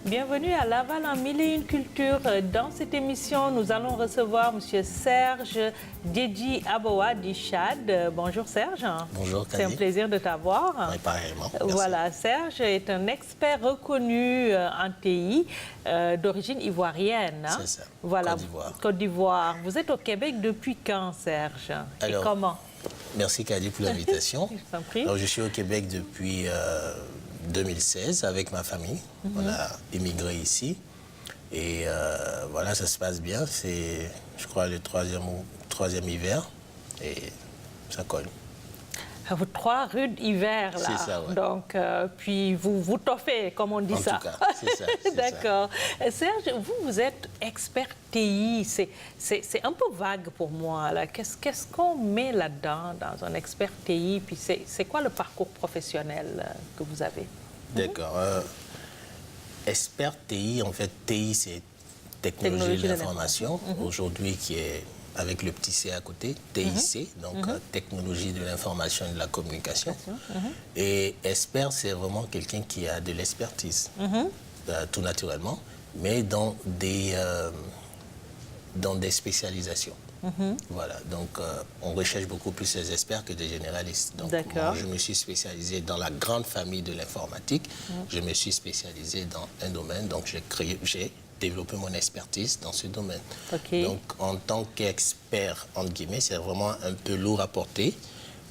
Bienvenue à Laval en Mille et une cultures. Dans cette émission, nous allons recevoir M. Serge Djedji Abowa du Tchad. Bonjour Serge. Bonjour Kadi. C'est un plaisir de t'avoir. Oui, pareillement. Merci. Voilà, Serge est un expert reconnu en TI d'origine ivoirienne. C'est ça. Voilà, Côte d'Ivoire. Côte d'Ivoire. Vous êtes au Québec depuis quand, Serge? Alors, et comment? Merci Kadi pour l'invitation. Je t'en prie. Alors, je suis au Québec depuis 2016 avec ma famille. On a immigré ici. Et voilà, ça se passe bien. C'est, je crois, le troisième hiver. Et ça colle. Trois rudes hivers, là. C'est ça, ouais. Donc, puis vous toffez, comme on dit ça. En tout cas, c'est ça. D'accord. Serge, vous êtes expert TI. C'est un peu vague pour moi, là. Qu'est-ce qu'on met là-dedans, dans un expert TI? Puis c'est quoi le parcours professionnel que vous avez? D'accord. Expert TI, en fait, TI, c'est technologie de l'information. Aujourd'hui, qui est avec le petit C à côté, TIC, donc technologie de l'information et de la communication. Et expert, c'est vraiment quelqu'un qui a de l'expertise, tout naturellement, mais dans des spécialisations. Voilà, donc on recherche beaucoup plus les experts que des généralistes. Donc moi, je me suis spécialisé dans la grande famille de l'informatique. Je me suis spécialisé dans un domaine, donc j'ai développer mon expertise dans ce domaine. Donc, en tant qu'expert, entre guillemets, c'est vraiment un peu lourd à porter,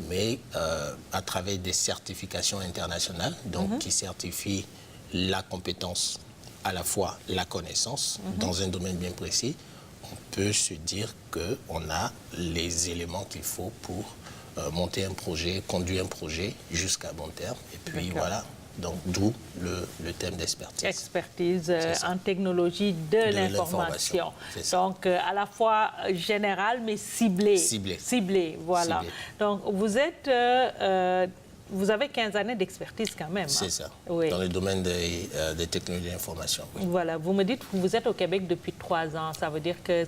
mais à travers des certifications internationales, donc qui certifient la compétence, à la fois la connaissance, dans un domaine bien précis, on peut se dire qu'on a les éléments qu'il faut pour monter un projet, conduire un projet jusqu'à bon terme. Et puis voilà. Donc, d'où le thème d'expertise. Expertise en technologie de l'information. Donc, à la fois générale, mais ciblée. Ciblée, voilà. Ciblée. Donc, vous avez 15 années d'expertise quand même. C'est ça, dans le domaine des technologies de l'information. Oui. Voilà, vous me dites que vous êtes au Québec depuis 3 ans. Ça veut dire que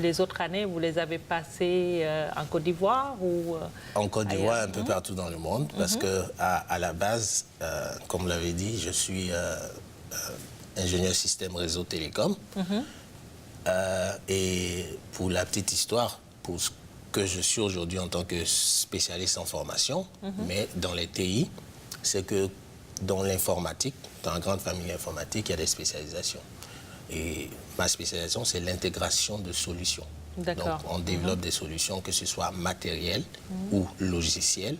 les autres années, vous les avez passées en Côte d'Ivoire ou en Côte d'Ivoire, un peu partout dans le monde, parce que à la base, comme vous l'avez dit, je suis ingénieur système réseau télécom. Et pour la petite histoire, pour ce que je suis aujourd'hui en tant que spécialiste en formation, mais dans les TI, c'est que dans l'informatique, dans la grande famille informatique, il y a des spécialisations. Et ma spécialisation, c'est l'intégration de solutions. Donc, on développe des solutions, que ce soit matérielles ou logicielles.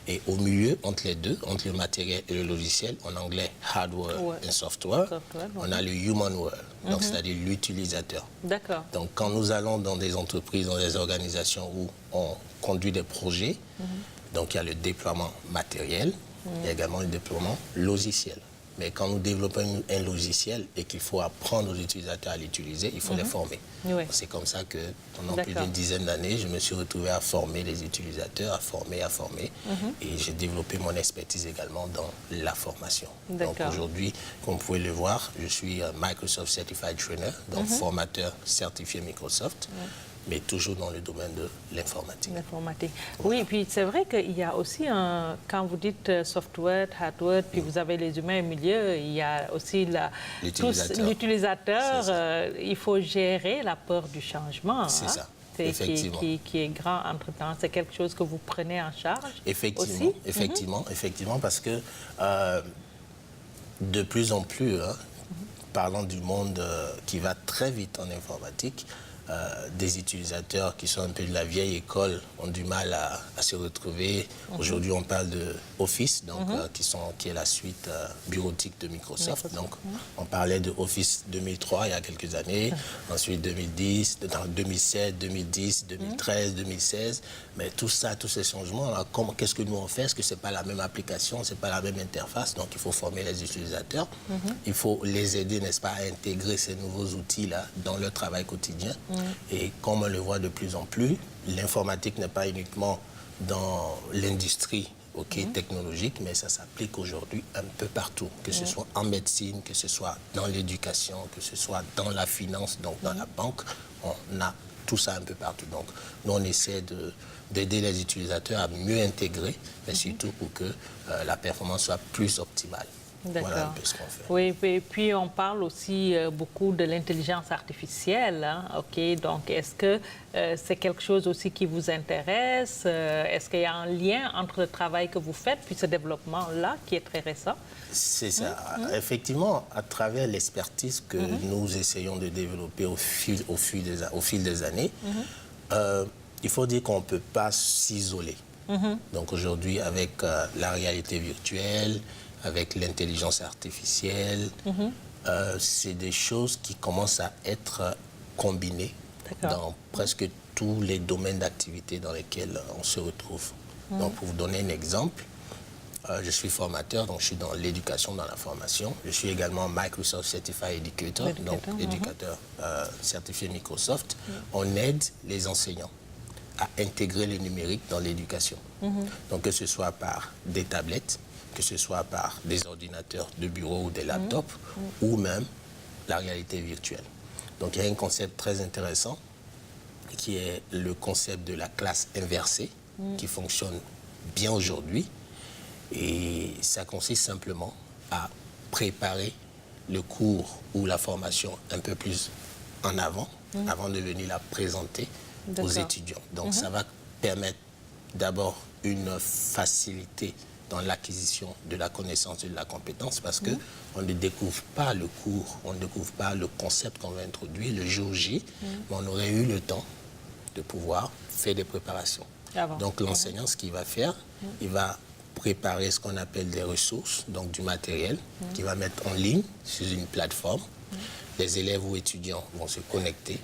Et au milieu, entre les deux, entre le matériel et le logiciel, en anglais, hardware et software, on a le human world, donc c'est-à-dire l'utilisateur. Donc, quand nous allons dans des entreprises, dans des organisations où on conduit des projets, donc il y a le déploiement matériel, il y a également le déploiement logiciel. Mais quand nous développons un logiciel et qu'il faut apprendre aux utilisateurs à l'utiliser, il faut les former. C'est comme ça que pendant plus d'une dizaine d'années, je me suis retrouvé à former les utilisateurs, à former. Et j'ai développé mon expertise également dans la formation. Donc aujourd'hui, comme vous pouvez le voir, je suis Microsoft Certified Trainer, donc formateur certifié Microsoft. Mais toujours dans le domaine de l'informatique. Oui, et puis c'est vrai qu'il y a aussi, quand vous dites software, hardware, puis vous avez les humains au milieu, il y a aussi l'utilisateur. Il faut gérer la peur du changement. C'est ça. Qui est grand entre-temps. C'est quelque chose que vous prenez en charge aussi? Effectivement, parce que de plus en plus, parlant du monde qui va très vite en informatique, des utilisateurs qui sont un peu de la vieille école ont du mal à se retrouver. Aujourd'hui, on parle de Office, donc, qui est la suite bureautique de Microsoft. Donc, on parlait de Office 2003 il y a quelques années, ensuite 2010, 2007, 2010, 2013, 2016. Mais tout ça, tous ces changements, qu'est-ce que nous on fait? Est-ce que ce n'est pas la même application, ce n'est pas la même interface? Donc, il faut former les utilisateurs. Il faut les aider, n'est-ce pas, à intégrer ces nouveaux outils-là dans leur travail quotidien. Et comme on le voit de plus en plus, l'informatique n'est pas uniquement dans l'industrie technologique, mais ça s'applique aujourd'hui un peu partout, que ce soit en médecine, que ce soit dans l'éducation, que ce soit dans la finance, donc dans la banque, on a tout ça un peu partout. Donc, nous, on essaie d'aider les utilisateurs à mieux intégrer, mais surtout pour que la performance soit plus optimale. Voilà un peu ce qu'on fait. Oui, et puis on parle aussi beaucoup de l'intelligence artificielle. Hein? OK, donc est-ce que c'est quelque chose aussi qui vous intéresse? Est-ce qu'il y a un lien entre le travail que vous faites puis ce développement-là qui est très récent? C'est ça. Effectivement, à travers l'expertise que nous essayons de développer au fil des années, il faut dire qu'on ne peut pas s'isoler. Donc aujourd'hui, avec la réalité virtuelle, avec l'intelligence artificielle, c'est des choses qui commencent à être combinées dans presque tous les domaines d'activité dans lesquels on se retrouve. Donc pour vous donner un exemple, je suis formateur, donc je suis dans l'éducation, dans la formation. Je suis également Microsoft Certified Educator, donc éducateur certifié Microsoft. On aide les enseignants à intégrer le numérique dans l'éducation. Donc que ce soit par des tablettes, que ce soit par des ordinateurs de bureau ou des laptops, ou même la réalité virtuelle. Donc il y a un concept très intéressant qui est le concept de la classe inversée, qui fonctionne bien aujourd'hui. Et ça consiste simplement à préparer le cours ou la formation un peu plus en avant, avant de venir la présenter aux étudiants. Donc ça va permettre d'abord une facilité dans l'acquisition de la connaissance et de la compétence, parce qu'on ne découvre pas le cours, on ne découvre pas le concept qu'on va introduire le jour J, mais on aurait eu le temps de pouvoir faire des préparations. Donc l'enseignant, ce qu'il va faire, il va préparer ce qu'on appelle des ressources, donc du matériel, qu'il va mettre en ligne sur une plateforme. Les élèves ou étudiants vont se connecter.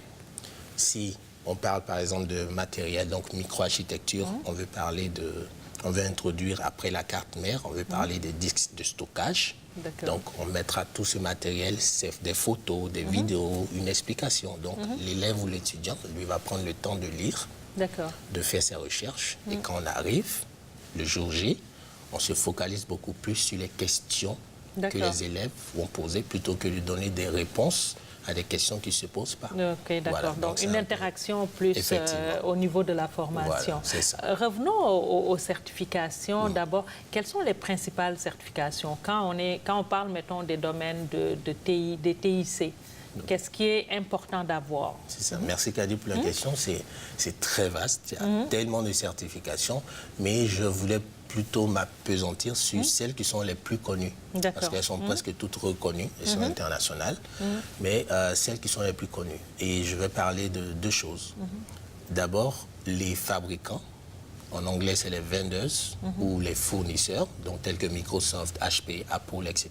Si on parle par exemple de matériel, donc microarchitecture, on veut introduire après la carte mère, on veut parler des disques de stockage. Donc on mettra tout ce matériel, des photos, des vidéos, une explication. Donc l'élève ou l'étudiant, lui, va prendre le temps de lire, de faire ses recherches. Et quand on arrive, le jour J, on se focalise beaucoup plus sur les questions que les élèves vont poser, plutôt que de donner des réponses à des questions qui ne se posent pas. OK, d'accord. Voilà, donc une interaction plus au niveau de la formation. Voilà, c'est ça. Revenons aux certifications. D'abord, quelles sont les principales certifications? Quand on parle, mettons, des domaines de TI, des TIC, qu'est-ce qui est important d'avoir? C'est ça. Merci Kadi pour la question. C'est très vaste. Il y a tellement de certifications, mais je voulais plutôt m'appesantir sur celles qui sont les plus connues. Parce qu'elles sont presque toutes reconnues, elles sont internationales, mais celles qui sont les plus connues. Et je vais parler de deux choses. D'abord, les fabricants. En anglais, c'est les vendors ou les fournisseurs, donc tels que Microsoft, HP, Apple, etc.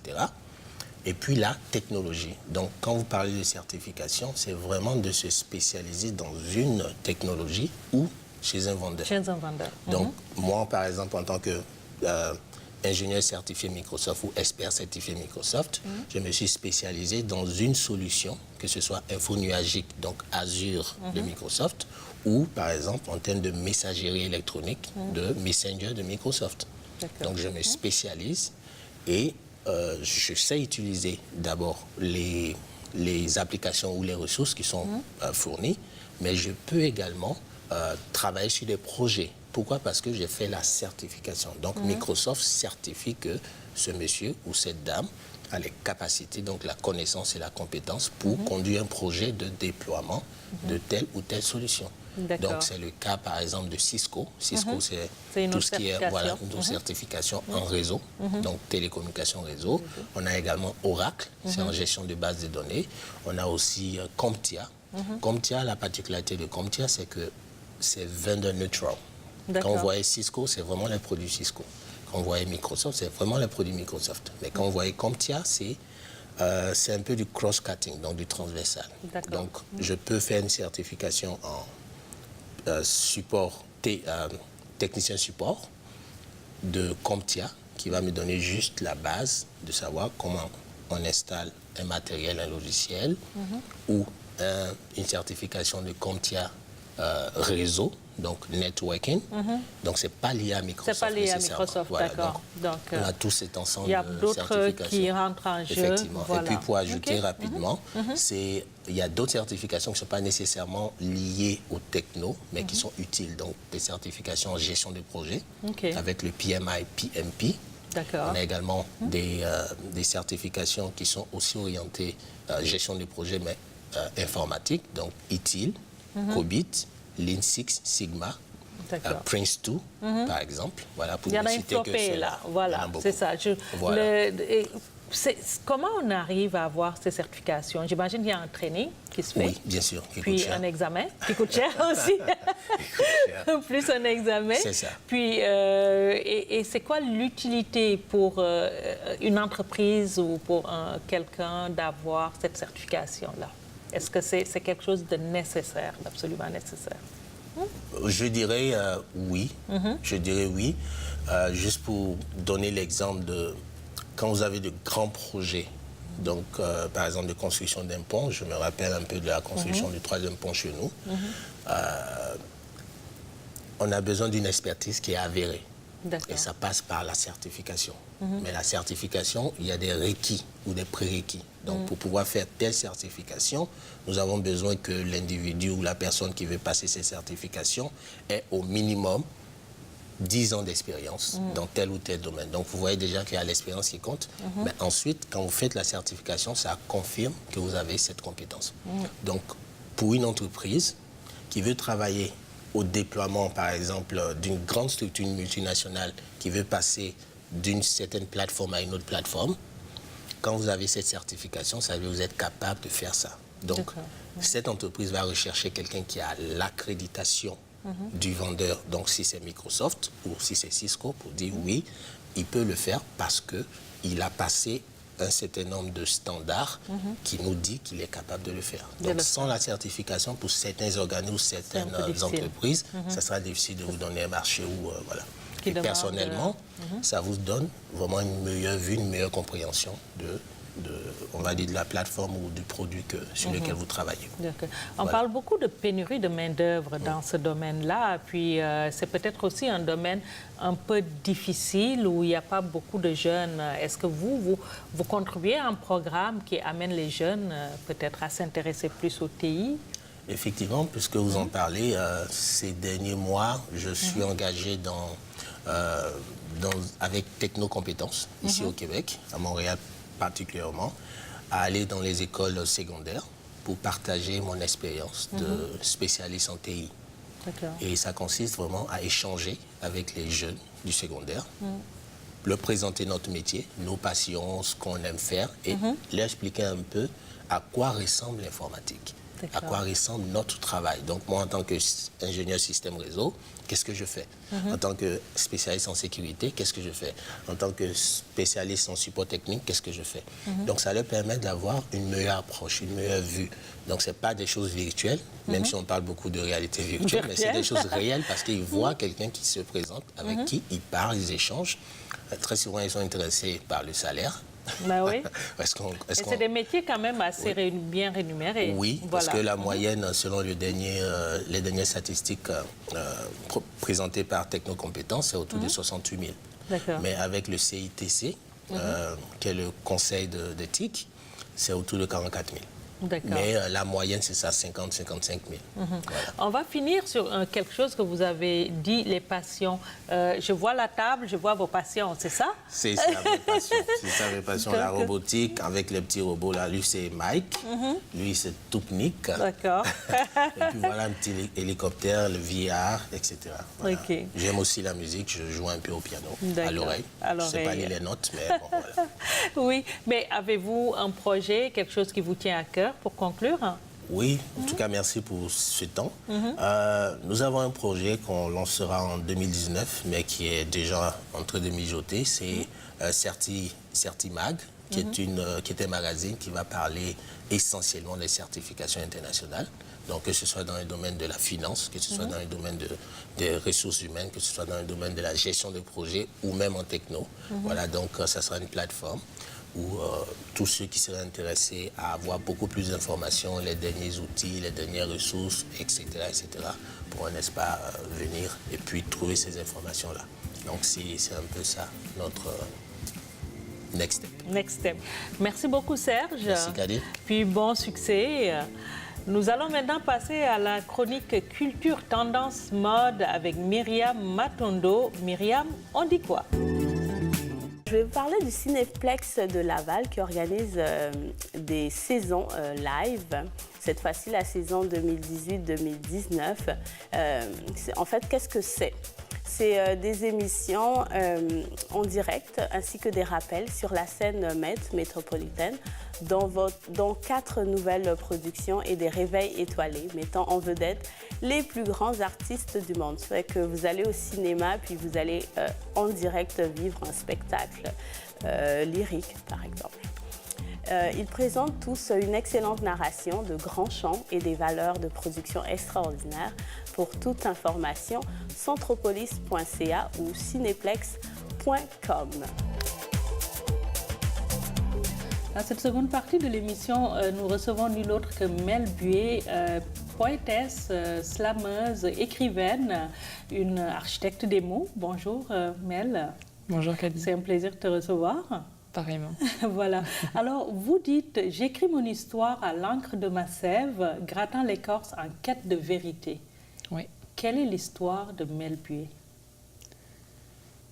Et puis la technologie. Donc, quand vous parlez de certification, c'est vraiment de se spécialiser dans une technologie ou chez un vendeur. Chez un vendeur. Donc, moi, par exemple, en tant que ingénieur certifié Microsoft ou expert certifié Microsoft, je me suis spécialisé dans une solution, que ce soit infonuagique, donc Azure de Microsoft, ou, par exemple, en termes de messagerie électronique, de Messenger de Microsoft. Donc, je me spécialise et je sais utiliser d'abord les applications ou les ressources qui sont fournies, mais je peux également travailler sur des projets. Pourquoi? Parce que j'ai fait la certification. Donc Microsoft certifie que ce monsieur ou cette dame a les capacités, donc la connaissance et la compétence pour conduire un projet de déploiement de telle ou telle solution. Donc c'est le cas par exemple de Cisco. Cisco c'est tout ce qui est une certification en réseau, donc télécommunication réseau. On a également Oracle, c'est en gestion de bases de données. On a aussi CompTIA. CompTIA, la particularité de CompTIA, c'est que c'est vendor neutral. Quand on voyait Cisco, c'est vraiment les produits Cisco. Quand on voyait Microsoft, c'est vraiment les produits Microsoft. Mais quand on voyait CompTIA, c'est un peu du cross-cutting, donc du transversal. Donc, je peux faire une certification en technicien support de CompTIA, qui va me donner juste la base de savoir comment on installe un matériel, un logiciel, ou une certification de CompTIA réseau, donc networking. Donc, ce n'est pas lié à Microsoft. C'est pas lié à Microsoft, voilà, d'accord. Donc, on a tout cet ensemble de certifications. Il y a d'autres qui rentrent en jeu. Effectivement. Voilà. Et puis, pour ajouter rapidement, il y a d'autres certifications qui ne sont pas nécessairement liées au techno, mais qui sont utiles. Donc, des certifications en gestion de projet, avec le PMI, PMP. On a également des certifications qui sont aussi orientées gestion de projet, mais informatique, donc ITIL, COBIT, Lean Six Sigma, Prince2, par exemple. Voilà, pour il y en a ne une citer que flopée, là. Voilà, c'est ça. Voilà. Comment on arrive à avoir ces certifications? J'imagine qu'il y a un training qui se fait. Oui, bien sûr. Puis un examen qui coûte cher aussi. Plus un examen. C'est ça. Puis, et c'est quoi l'utilité pour une entreprise ou pour quelqu'un d'avoir cette certification-là? Est-ce que c'est quelque chose de nécessaire, d'absolument nécessaire? Je dirais oui. Je dirais oui. Juste pour donner l'exemple de... Quand vous avez de grands projets, donc par exemple de construction d'un pont, je me rappelle un peu de la construction du 3e pont chez nous, on a besoin d'une expertise qui est avérée. Et ça passe par la certification. Mais la certification, il y a des requis ou des prérequis. Donc pour pouvoir faire telle certification, nous avons besoin que l'individu ou la personne qui veut passer ces certifications ait au minimum 10 ans d'expérience dans tel ou tel domaine. Donc, vous voyez déjà qu'il y a l'expérience qui compte. Mais ensuite, quand vous faites la certification, ça confirme que vous avez cette compétence. Donc, pour une entreprise qui veut travailler au déploiement, par exemple, d'une grande structure multinationale qui veut passer d'une certaine plateforme à une autre plateforme, quand vous avez cette certification, ça veut dire que vous êtes capable de faire ça. Donc, cette entreprise va rechercher quelqu'un qui a l'accréditation du vendeur, donc si c'est Microsoft ou si c'est Cisco, pour dire oui, il peut le faire parce qu'il a passé un certain nombre de standards qui nous dit qu'il est capable de le faire. Donc sans la certification, pour certains organismes ou certaines entreprises, ça sera difficile de vous donner un marché où, voilà. Et personnellement, ça vous donne vraiment une meilleure vue, une meilleure compréhension on va dire, de la plateforme ou du produit sur lequel vous travaillez. On parle beaucoup de pénurie de main-d'œuvre dans ce domaine-là. Puis c'est peut-être aussi un domaine un peu difficile où il n'y a pas beaucoup de jeunes. Est-ce que vous contribuez à un programme qui amène les jeunes peut-être à s'intéresser plus au TI? Effectivement, puisque vous en parlez, ces derniers mois, je suis engagé avec Technocompétences, ici au Québec, à Montréal particulièrement, à aller dans les écoles secondaires pour partager mon expérience de spécialiste en TI. Et ça consiste vraiment à échanger avec les jeunes du secondaire, leur présenter notre métier, nos passions, ce qu'on aime faire, et leur expliquer un peu à quoi ressemble l'informatique. À quoi ressemble notre travail. Donc moi, en tant qu'ingénieur système réseau, qu'est-ce que je fais? En tant que spécialiste en sécurité, qu'est-ce que je fais? En tant que spécialiste en support technique, qu'est-ce que je fais? Donc ça leur permet d'avoir une meilleure approche, une meilleure vue. Donc ce n'est pas des choses virtuelles, même si on parle beaucoup de réalité virtuelle, mais c'est des choses réelles parce qu'ils voient quelqu'un qui se présente, avec qui ils parlent, ils échangent. Très souvent, ils sont intéressés par le salaire. Ben oui. Et c'est des métiers quand même assez bien rémunérés. Oui, parce que la moyenne, selon les dernières statistiques présentées par Technocompétences, c'est autour de 68 000. Mais avec le CITC, qui est le conseil d'éthique, c'est autour de 44 000. Mais la moyenne, c'est ça, 50 55 000. Voilà. On va finir sur quelque chose que vous avez dit, les passions. Je vois la table, je vois vos passions, c'est ça? C'est ça, mes passions. C'est ça, mes passions. La robotique, avec les petits robots, là, lui, c'est Mike. Lui, c'est Toupnik. D'accord. Et puis voilà, un petit hélicoptère, le VR, etc. Voilà. J'aime aussi la musique, je joue un peu au piano, à l'oreille. Je ne sais pas lire les notes, mais bon, voilà. Oui, mais avez-vous un projet, quelque chose qui vous tient à cœur pour conclure? Oui, en tout cas, merci pour ce temps. Nous avons un projet qu'on lancera en 2019, mais qui est déjà en train de mijoter. C'est Certimag, qui est un magazine qui va parler essentiellement des certifications internationales. Donc, que ce soit dans le domaine de la finance, que ce soit dans le domaine des ressources humaines, que ce soit dans le domaine de la gestion de projet ou même en techno. Voilà, donc ça sera une plateforme où tous ceux qui seraient intéressés à avoir beaucoup plus d'informations, les derniers outils, les dernières ressources, etc., pourront, n'est-ce pas, venir et puis trouver ces informations-là. Donc c'est un peu ça, notre next step. Next step. Merci beaucoup, Serge. Merci, Kadi. Puis bon succès. Nous allons maintenant passer à la chronique Culture, Tendance, Mode avec Myriam Matondo. Myriam, on dit quoi? Je vais vous parler du Cinéplex de Laval qui organise des saisons live. Cette fois-ci, la saison 2018-2019. En fait, qu'est-ce que c'est? C'est des émissions en direct ainsi que des rappels sur la scène métropolitaine dont 4 nouvelles productions et des réveils étoilés mettant en vedette les plus grands artistes du monde. C'est vrai que vous allez au cinéma puis vous allez en direct vivre un spectacle lyrique, par exemple. Ils présentent tous une excellente narration de grands chants et des valeurs de production extraordinaires. Pour toute information, centropolis.ca ou cinéplex.com. Dans cette seconde partie de l'émission, nous recevons nul autre que Mel Bué, poétesse, slameuse, écrivaine, une architecte des mots. Bonjour Mel. Bonjour Kadi. C'est un plaisir de te recevoir. Pareillement. Voilà. Alors, vous dites « J'écris mon histoire à l'encre de ma sève, grattant l'écorce en quête de vérité ». Oui. Quelle est l'histoire de Mel Bué?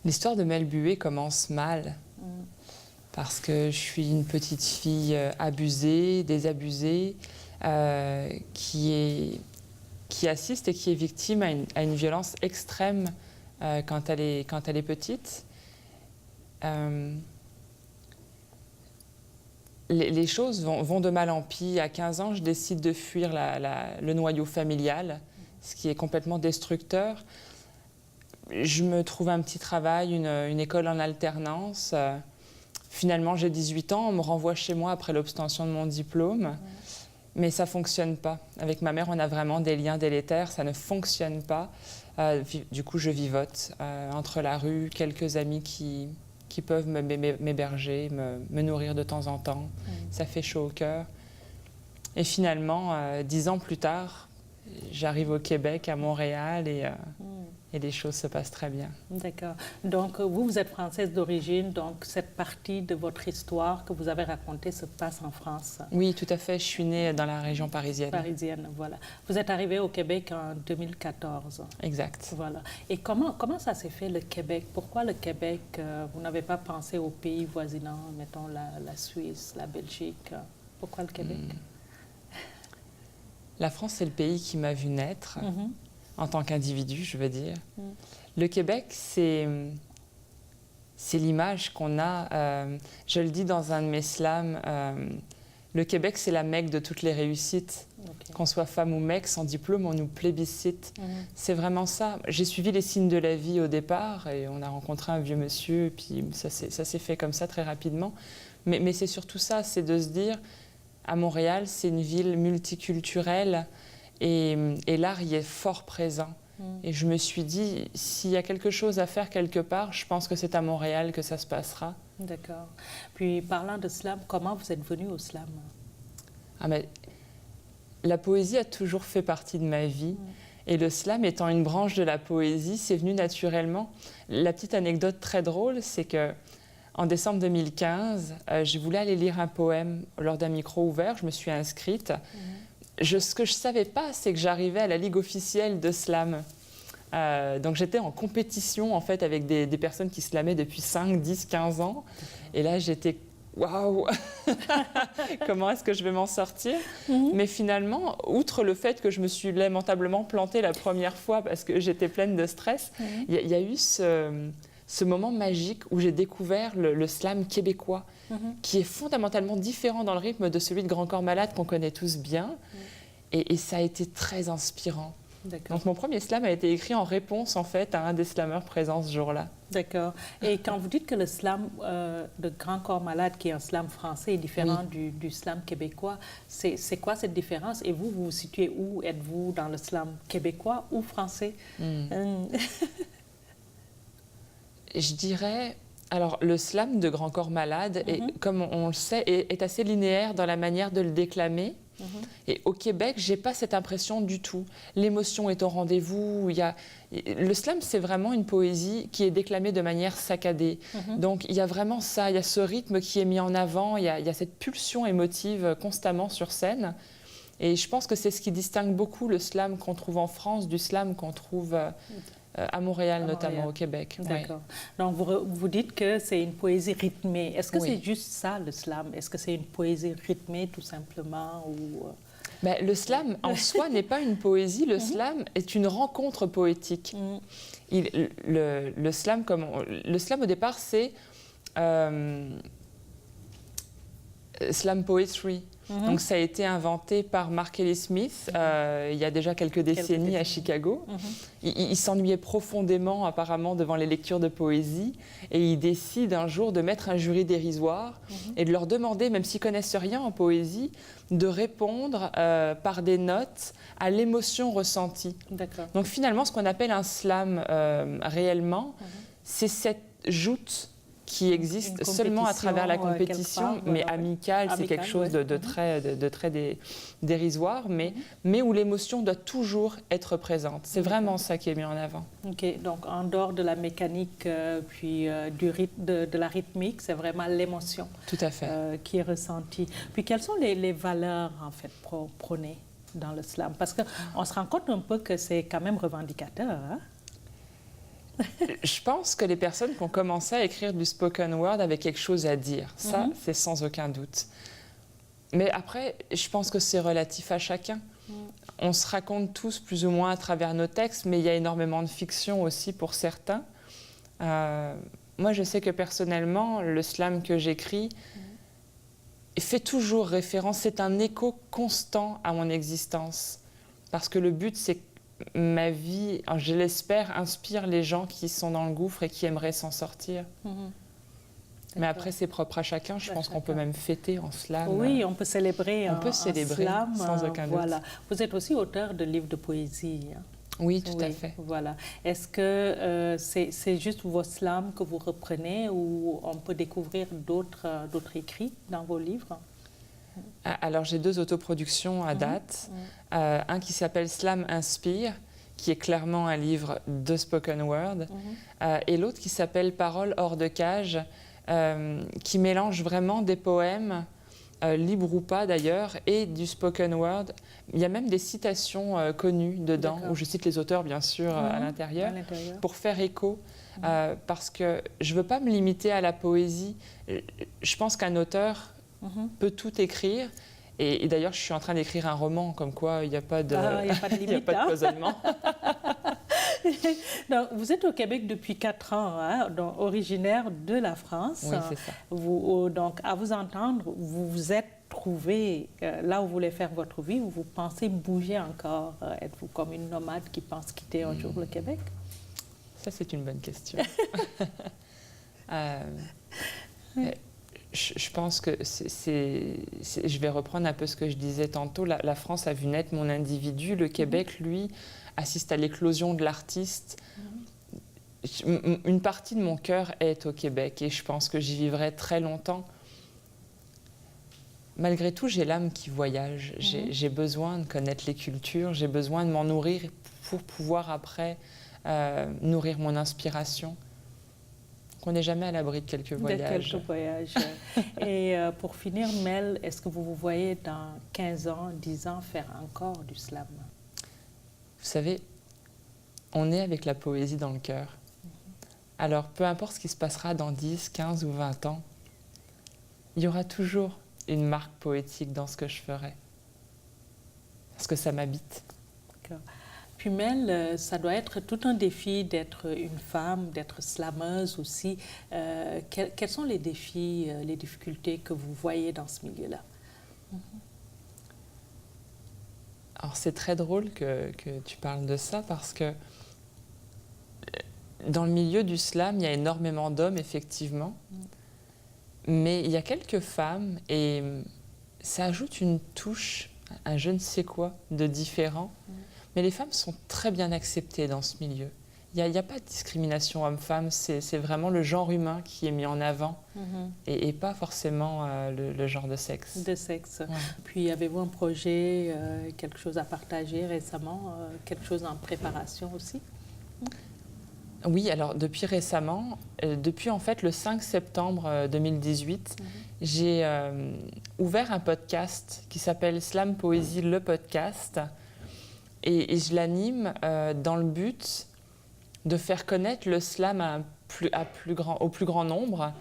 L'histoire de Mel Bué commence mal. Parce que je suis une petite fille abusée, désabusée, qui assiste et qui est victime à une violence extrême quand elle est petite. Les choses vont de mal en pis. À 15 ans, je décide de fuir le noyau familial, ce qui est complètement destructeur. Je me trouve un petit travail, une école en alternance. Finalement, j'ai 18 ans, on me renvoie chez moi après l'obtention de mon diplôme. Mais ça ne fonctionne pas. Avec ma mère, on a vraiment des liens délétères, ça ne fonctionne pas. Du coup, je vivote entre la rue, quelques amis qui peuvent m'héberger, me nourrir de temps en temps. Ça fait chaud au cœur. Et finalement, 10 ans plus tard, j'arrive au Québec, à Montréal, et les choses se passent très bien. D'accord. Donc, vous êtes française d'origine, donc cette partie de votre histoire que vous avez racontée se passe en France. Oui, tout à fait. Je suis née dans la région parisienne. Parisienne, voilà. Vous êtes arrivée au Québec en 2014. Exact. Voilà. Et comment ça s'est fait, le Québec? Pourquoi le Québec? Vous n'avez pas pensé aux pays voisinants, mettons la Suisse, la Belgique? Pourquoi le Québec? La France, c'est le pays qui m'a vu naître. En tant qu'individu, je veux dire. Le Québec, c'est l'image qu'on a. Je le dis dans un de mes slams, le Québec, c'est la Mecque de toutes les réussites. Okay. Qu'on soit femme ou mec, sans diplôme, on nous plébiscite. C'est vraiment ça. J'ai suivi les signes de la vie au départ, et on a rencontré un vieux monsieur, et puis ça s'est fait comme ça très rapidement. Mais c'est surtout ça, c'est de se dire, à Montréal, c'est une ville multiculturelle, et l'art y est fort présent. Et je me suis dit, s'il y a quelque chose à faire quelque part, je pense que c'est à Montréal que ça se passera. D'accord. Puis, parlant de slam, comment vous êtes venue au slam? Mais la poésie a toujours fait partie de ma vie. Et le slam étant une branche de la poésie, c'est venu naturellement. La petite anecdote très drôle, c'est que en décembre 2015, je voulais aller lire un poème lors d'un micro ouvert. Je me suis inscrite. Ce que je ne savais pas, c'est que j'arrivais à la Ligue officielle de slam. Donc j'étais en compétition en fait, avec des personnes qui slamaient depuis 5, 10, 15 ans. Et là, j'étais « waouh, comment est-ce que je vais m'en sortir ?» Mais finalement, outre le fait que je me suis lamentablement plantée la première fois parce que j'étais pleine de stress, il y a eu ce moment magique où j'ai découvert le slam québécois, qui est fondamentalement différent dans le rythme de celui de Grand Corps Malade qu'on connaît tous bien. Et ça a été très inspirant. Donc mon premier slam a été écrit en réponse en fait à un des slameurs présents ce jour-là. D'accord. Et quand vous dites que le slam de Grand Corps Malade, qui est un slam français, est différent du slam québécois, c'est quoi cette différence? Et vous vous situez où? Êtes-vous dans le slam québécois ou français? Je dirais Alors, le slam de Grand Corps Malade, comme on le sait, est assez linéaire dans la manière de le déclamer. Et au Québec, j'ai pas cette impression du tout. L'émotion est au rendez-vous. Le slam, c'est vraiment une poésie qui est déclamée de manière saccadée. Donc, il y a vraiment ça. Il y a ce rythme qui est mis en avant. Il y a cette pulsion émotive constamment sur scène. Et je pense que c'est ce qui distingue beaucoup le slam qu'on trouve en France du slam qu'on trouve à Montréal, notamment au Québec. D'accord. Donc, vous dites que c'est une poésie rythmée. Est-ce que c'est juste ça, le slam? Est-ce que c'est une poésie rythmée, tout simplement ou... Ben, le slam, en soi, n'est pas une poésie. Le slam est une rencontre poétique. Le slam, le slam, au départ, c'est slam poetry. Donc, ça a été inventé par Mark Ellis Smith il y a déjà quelques décennies à Chicago. Il s'ennuyait profondément, apparemment, devant les lectures de poésie. Et il décide un jour de mettre un jury dérisoire et de leur demander, même s'ils ne connaissent rien en poésie, de répondre par des notes à l'émotion ressentie. Donc, finalement, ce qu'on appelle un slam réellement, c'est cette joute qui existe seulement à travers la compétition, mais amicale, c'est quelque chose de très dérisoire, mais où l'émotion doit toujours être présente. C'est vraiment ça qui est mis en avant. OK, donc en dehors de la mécanique, puis de la rythmique, c'est vraiment l'émotion qui est ressentie. Puis quelles sont les valeurs, en fait, prônées dans le slam? Parce qu'on se rend compte un peu que c'est quand même revendicateur, hein? Je pense que les personnes qui ont commencé à écrire du spoken word avaient quelque chose à dire. Ça, c'est sans aucun doute. Mais après, je pense que c'est relatif à chacun. On se raconte tous plus ou moins à travers nos textes, mais il y a énormément de fiction aussi pour certains. Moi, je sais que personnellement, le slam que j'écris fait toujours référence, c'est un écho constant à mon existence. Parce que le but, c'est que ma vie, je l'espère, inspire les gens qui sont dans le gouffre et qui aimeraient s'en sortir. Mais après, c'est propre à chacun. Je pense qu'on peut même fêter en slam. Oui, on peut célébrer en slam. Sans aucun doute. Voilà. Vous êtes aussi auteur de livres de poésie. Oui, tout à fait. Voilà. Est-ce que c'est juste vos slams que vous reprenez ou on peut découvrir d'autres écrits dans vos livres? Alors, j'ai 2 autoproductions à date. Un qui s'appelle Slam Inspire, qui est clairement un livre de spoken word, et l'autre qui s'appelle Paroles hors de cage, qui mélange vraiment des poèmes, libres ou pas d'ailleurs, et du spoken word. Il y a même des citations connues dedans, où je cite les auteurs, bien sûr, à l'intérieur, pour faire écho, parce que je ne veux pas me limiter à la poésie. Je pense qu'un auteur peut tout écrire. Et d'ailleurs, je suis en train d'écrire un roman, comme quoi il n'y a pas de, limite, il y a pas de cloisonnement. Donc, vous êtes au Québec depuis 4 ans, hein, donc originaire de la France. Oui, c'est ça. Donc, à vous entendre, vous vous êtes trouvé là où vous voulez faire votre vie, ou vous pensez bouger encore? Êtes-vous comme une nomade qui pense quitter un jour le Québec? Ça, c'est une bonne question. Je pense que je vais reprendre un peu ce que je disais tantôt. La France a vu naître mon individu. Le Québec, lui, assiste à l'éclosion de l'artiste. Une partie de mon cœur est au Québec et je pense que j'y vivrai très longtemps. Malgré tout, j'ai l'âme qui voyage. J'ai besoin de connaître les cultures. J'ai besoin de m'en nourrir pour pouvoir après nourrir mon inspiration. On n'est jamais à l'abri de quelques voyages. Et pour finir, Mel, est-ce que vous vous voyez dans 15 ans, 10 ans faire encore du slam? Vous savez, on est avec la poésie dans le cœur. Alors, peu importe ce qui se passera dans 10, 15 ou 20 ans, il y aura toujours une marque poétique dans ce que je ferai. Parce que ça m'habite. D'accord. Puis Mel, ça doit être tout un défi d'être une femme, d'être slameuse aussi. Quels sont les défis, les difficultés que vous voyez dans ce milieu-là? Alors c'est très drôle que tu parles de ça parce que dans le milieu du slam, il y a énormément d'hommes, effectivement. Mais il y a quelques femmes et ça ajoute une touche, un je ne sais quoi de différent. Mais les femmes sont très bien acceptées dans ce milieu. Il n'y a pas de discrimination homme-femme, c'est vraiment le genre humain qui est mis en avant et pas forcément le genre de sexe. De sexe. Ouais. Puis, avez-vous un projet, quelque chose à partager récemment, quelque chose en préparation aussi? Oui, alors depuis récemment, depuis en fait le 5 septembre 2018, j'ai ouvert un podcast qui s'appelle Slam Poésie, le podcast. Et je l'anime dans le but de faire connaître le slam au plus grand nombre,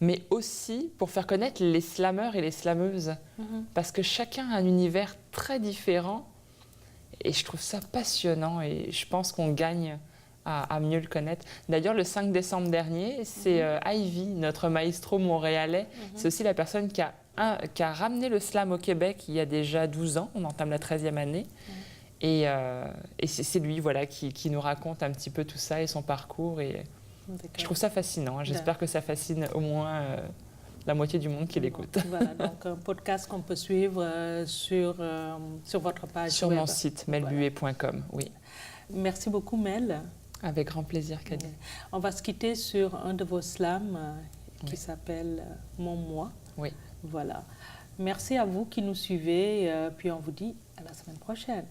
mais aussi pour faire connaître les slameurs et les slameuses. Parce que chacun a un univers très différent. Et je trouve ça passionnant et je pense qu'on gagne à mieux le connaître. D'ailleurs, le 5 décembre dernier, c'est Ivy, notre maestro montréalais. C'est aussi la personne qui a ramené le slam au Québec il y a déjà 12 ans. On entame la 13e année. Et c'est lui voilà, qui nous raconte un petit peu tout ça et son parcours. Et je trouve ça fascinant. Hein. J'espère que ça fascine au moins la moitié du monde qui l'écoute. Voilà, donc un podcast qu'on peut suivre sur votre page sur web. Mon site, melbuet.com, oui. Merci beaucoup, Mel. Avec grand plaisir, Kadi. On va se quitter sur un de vos slams qui s'appelle Mon Moi. Oui. Voilà. Merci à vous qui nous suivez, puis on vous dit à la semaine prochaine.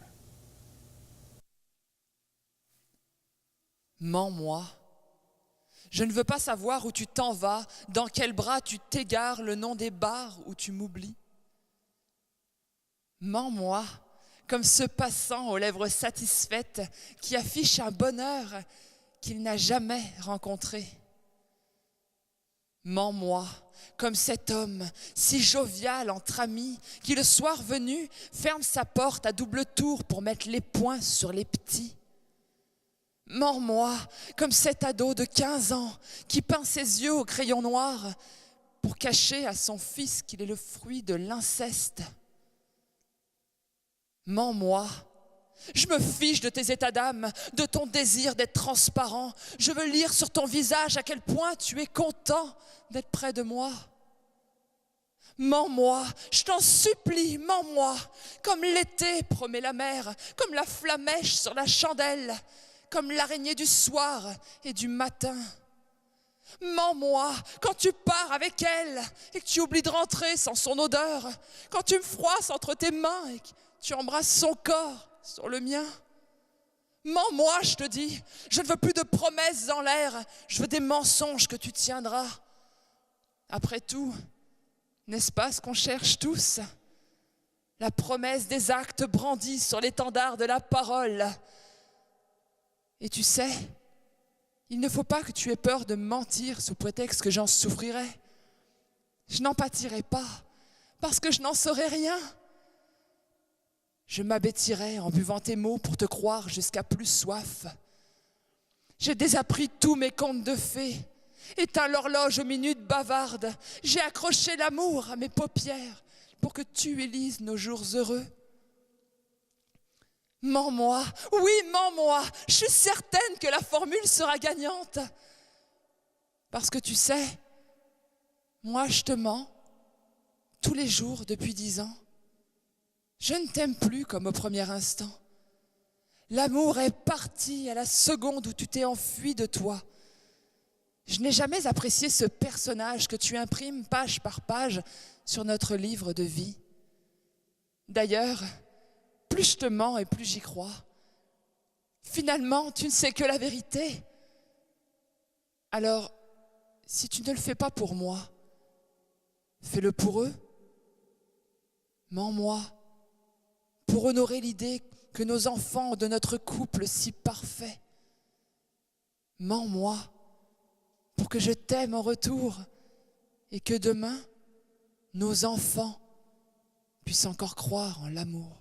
Mens-moi. Je ne veux pas savoir où tu t'en vas, dans quel bras tu t'égares, le nom des bars où tu m'oublies. Mens-moi, comme ce passant aux lèvres satisfaites qui affiche un bonheur qu'il n'a jamais rencontré. Mens-moi, comme cet homme si jovial entre amis qui le soir venu ferme sa porte à double tour pour mettre les poings sur les petits. Mens-moi, comme cet ado de 15 ans qui peint ses yeux au crayon noir pour cacher à son fils qu'il est le fruit de l'inceste. Mens-moi, je me fiche de tes états d'âme, de ton désir d'être transparent. Je veux lire sur ton visage à quel point tu es content d'être près de moi. Mens-moi, je t'en supplie, mens-moi, comme l'été promet la mer, comme la flamèche sur la chandelle, comme l'araignée du soir et du matin. Mens-moi quand tu pars avec elle et que tu oublies de rentrer sans son odeur, quand tu me froisses entre tes mains et que tu embrasses son corps sur le mien. Mens-moi, je te dis, je ne veux plus de promesses en l'air, je veux des mensonges que tu tiendras. Après tout, n'est-ce pas ce qu'on cherche tous? La promesse des actes brandis sur l'étendard de la parole. Et tu sais, il ne faut pas que tu aies peur de mentir sous prétexte que j'en souffrirai. Je n'en pâtirai pas, parce que je n'en saurais rien. Je m'abêtirai en buvant tes mots pour te croire jusqu'à plus soif. J'ai désappris tous mes contes de fées, éteint l'horloge aux minutes bavardes. J'ai accroché l'amour à mes paupières pour que tu élises nos jours heureux. Mens-moi, oui, mens-moi, je suis certaine que la formule sera gagnante. Parce que tu sais, moi je te mens tous les jours depuis 10 ans. Je ne t'aime plus comme au premier instant. L'amour est parti à la seconde où tu t'es enfui de toi. Je n'ai jamais apprécié ce personnage que tu imprimes page par page sur notre livre de vie. D'ailleurs, plus je te mens et plus j'y crois. Finalement, tu ne sais que la vérité. Alors, si tu ne le fais pas pour moi, fais-le pour eux. Mens-moi, pour honorer l'idée que nos enfants ont de notre couple si parfait. Mens-moi, pour que je t'aime en retour et que demain, nos enfants puissent encore croire en l'amour.